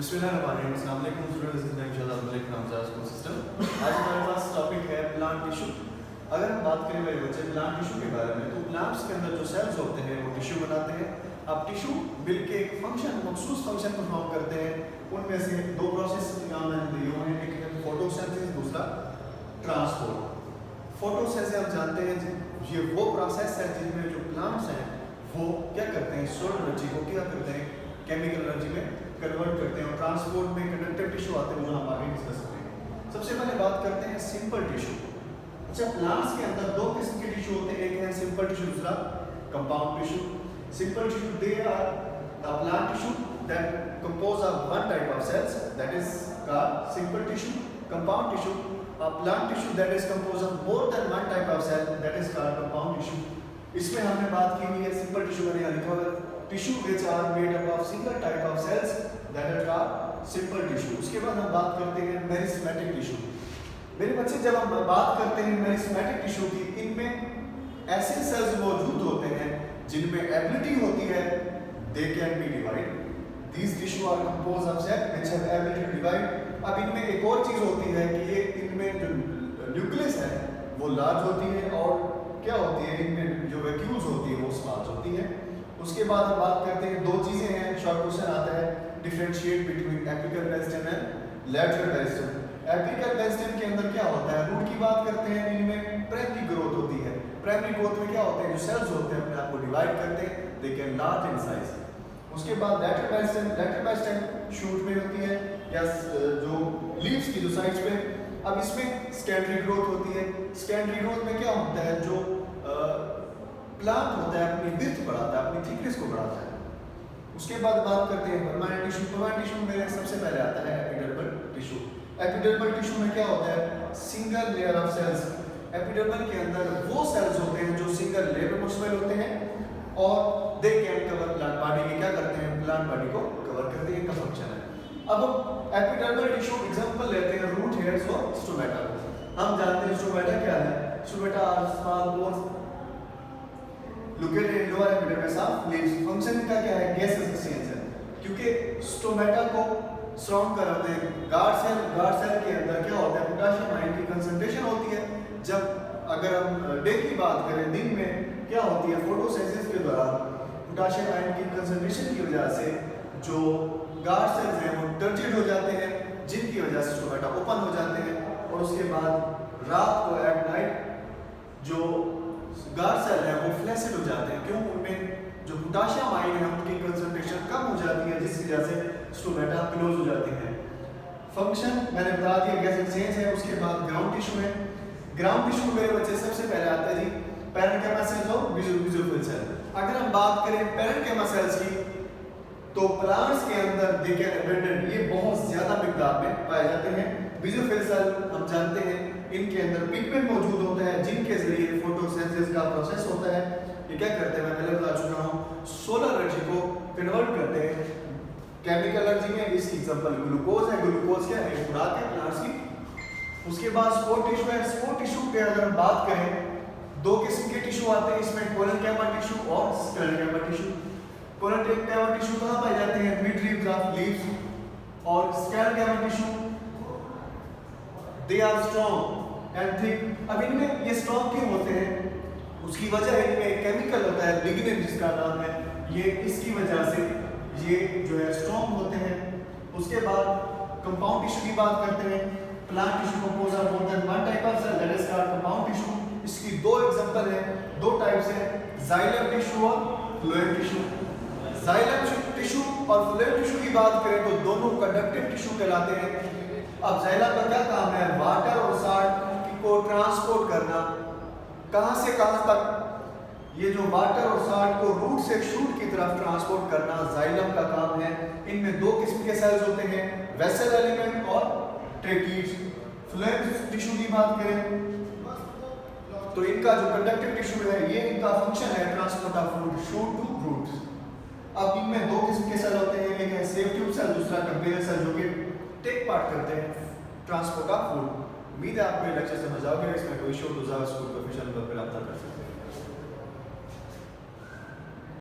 बिस्मिल्लाहिर्रहमानिर्रहीम। अस्सलाम वालेकुम स्टूडेंट्स, दिस इज इंशाल्लाह मलिक नामज़द स्कूल सिस्टम। आज हमारे पास टॉपिक है प्लांट टिश्यू। अगर हम बात करें मेरे बच्चे प्लांट टिश्यू के बारे में, तो प्लांट्स के अंदर जो सेल्स होते हैं वो टिश्यू बनाते हैं। अब टिश्यू मिलके एक फंक्शन, मखसूस फंक्शन परफॉर्म करते हैं। उनमें से दो प्रोसेस नाम है, एक है फोटोसिंथेसिस, दूसरा ट्रांसपोर्ट। फोटोसिंथेसिस हम जानते हैं ये वो प्रोसेस है जिसमें जो प्लांट्स हैं वो क्या करते हैं, सोलर एनर्जी को क्या करते हैं, केमिकल एनर्जी में कन्वर्ट करते हैं। और ट्रांसपोर्ट में कंडक्टिव टिश्यू आते हैं, जो हम आगे डिस्कस करेंगे। सबसे पहले बात करते हैं सिंपल टिश्यू। अच्छा, प्लांट्स के अंदर दो किस्म के टिश्यू होते हैं, एक है सिंपल टिश्यू, दूसरा compound tissue. Simple tissue they are the plant tissue that compose of one type of cells, that is called simple tissue. Compound tissue a plant tissue that is composed of more than one type of cell, that is called compound tissue. इसमें हमने बात की हुई है simple tissue मैंने यहाँ लिखा हुआ है, tissue which are made up of single type of cells, that are called simple tissue. उसके बाद हम बात करते हैं मेरिस्टेमेटिक टिश्यू। मेरे बच्चे, जब हम बात करते हैं मेरिस्टेमेटिक टिश्यू की, इनमें ऐसे सेल्स मौजूद होते हैं जिनमें एबिलिटी होती है they can be divided. These tissue are composed of cells which have ability to divide. अब इनमें एक और चीज होती है कि ये इनमें जो न्यूक्लियस है वो लार्ज होती है, और क्या होती है इनमें जो वैक्यूल्स होती है वो स्मॉल होती है। उसके बाद हम बात करते हैं, दो चीजें हैं, शॉर्ट क्वेश्चन आता है, differentiate between apical meristem and lateral meristem. Apical meristem के अंदर क्या होता है, रूट की बात करते हैं, इनमें प्राइमरी ग्रोथ होती है। प्राइमरी ग्रोथ में क्या होते हैं, जो सेल्स होते हैं अपने आप को डिवाइड करते हैं, they can large in size. उसके बाद लैटरल मेरिस्टेम शूट में होती है, या जो लीव्स की जो साइड्स पे। अब इसमें सेकेंडरी ग्रोथ होती है। सेकेंडरी ग्रोथ में क्या होता है, जो प्लांट होता है अपनी विड्थ बढ़ाता है, अपनी थिकनेस को बढ़ाता है। उसके बाद बात करते हैं परमानेंट टिश्यू। परमानेंट टिश्यू में सबसे पहले आता है एपिडर्मल टिश्यू। एपिडर्मल टिश्यू में क्या होता है, single layer of cells. Epidermal के अंदर वो सेल्स होते हैं जो सिंगल लेयर में मुश्तमिल होते हैं, और they can cover plant body के, क्या करते हैं, प्लांट बॉडी को कवर करते हैं, इनका फंक्शन है। अब एपिडर्मल टिश्यू एग्जांपल लेते हैं रूट हेयर्स और स्टोमेटा। हम जानते हैं स्टोमेटा क्या है, stomata are small pores located in lower epidermis of leaves. Function इनका क्या है, गैस एक्सचेंज है, क्योंकि स्टोमेटा को सराउंड कर रहे हैं गार्ड सेल के अंदर क्या होता है, पोटेशियम आयन की कंसंट्रेशन होती है। जब अगर हम डे की बात करें, दिन में क्या होती है, फोटोसिंथेसिस के दौरान पोटेशियम आयन की कंसंट्रेशन की वजह से जो गार्ड सेल्स हैं वो टर्जिड हो जाते हैं, जिनकी वजह से स्टोमेटा ओपन हो जाते हैं। और उसके बाद रात को एट नाइट जो गार्ड सेल हैं वो फ्लैसिड हो जाते हैं। क्यों, उनमें जो पोटेशियम आयन है उनकी कंसंट्रेशन कम हो जाती है, जिसकी वजह से स्टोमेटा क्लोज हो जाते हैं। फंक्शन मैंने बता दिया, गैस एक्सचेंज है। उसके बाद ग्राउंड टिश्यू है। ग्राउंड टिश्यू मेरे बच्चे सबसे पहले आता है जी पैरेन्किमा सेल्स और बेसोफिल सेल। अगर हम बात करें पैरेन्किमा सेल्स की, तो प्लांट्स के अंदर दे कैन अबंडेंट, ये बहुत ज्यादा मिकदार में पाए जाते हैं। बेसोफिल सेल हम जानते हैं इनके अंदर पिगमेंट मौजूद होता है, जिनके जरिए फोटोसिंथेसिस का प्रोसेस होता है। ये क्या करते हैं, मैं पहले बता चुका हूँ, सोलर एनर्जी को कन्वर्ट करते हैं केमिकल एनर्जी में। इसकी एग्जांपल ग्लूकोज है। ग्लूकोज क्या है, खुराक है प्लांट्स की। उसके बाद स्पोर टिश्यू है। स्पोर टिश्यू पे अगर हम बात करें, दो किस्म के टिश्यू आते हैं इसमें, पैरेन्किमा टिश्यू और स्क्लेरोकिमा टिश्यू। पैरेन्किमा टिश्यू कहाँ पाए जाते हैं, मिड लीव्स ऑफ लीव्स, और sclerenchyma tissue they are strong and thick. अब इनमें ये स्ट्रॉन्ग क्यों होते हैं, उसकी वजह है इनमें एक केमिकल होता है लिग्निन, जिसका नाम है, ये इसकी वजह से ये जो है स्ट्रॉन्ग होते हैं। उसके बाद कंपाउंड टिश्यू की बात करते हैं। Plant tissue compose of more than one type of cell, that is called compound tissue. इसकी दो एग्जांपल है, दो टाइप्स हैं, जाइलम टिश्यू और फ्लोएम टिश्यू। जाइलम टिश्यू और फ्लोएम टिश्यू की बात करें तो दोनों कंडक्टिव टिश्यू कहलाते हैं। अब जाइलम का क्या काम है, वाटर और सॉल्ट को ट्रांसपोर्ट करना, कहां से कहां तक, ये जो वाटर और सॉल्ट को रूट से शूट की तरफ ट्रांसपोर्ट करना जाइलम का काम है। इनमें दो किस्म के सेल्स होते हैं, वेसल एलिमेंट और ट्रेकीड्स। फ्लोएम टिश्यू की बात करें तो इनका जो कंडक्टिव टिश्यू है, ये इनका फंक्शन है transport of food, shoot to roots. अब इनमें दो किस्म के सेल होते हैं, एक है सेफ ट्यूब सेल, दूसरा कंपेयर सेल, जो कि टेक पार्ट करते हैं ट्रांसपोर्ट ऑफ फूड। उम्मीद है आपको ये लेक्चर समझ आओगे। इसमें कोई इशू हो तो स्कूल को ऑफिशियल नंबर पर रब्ता कर सकते हैं।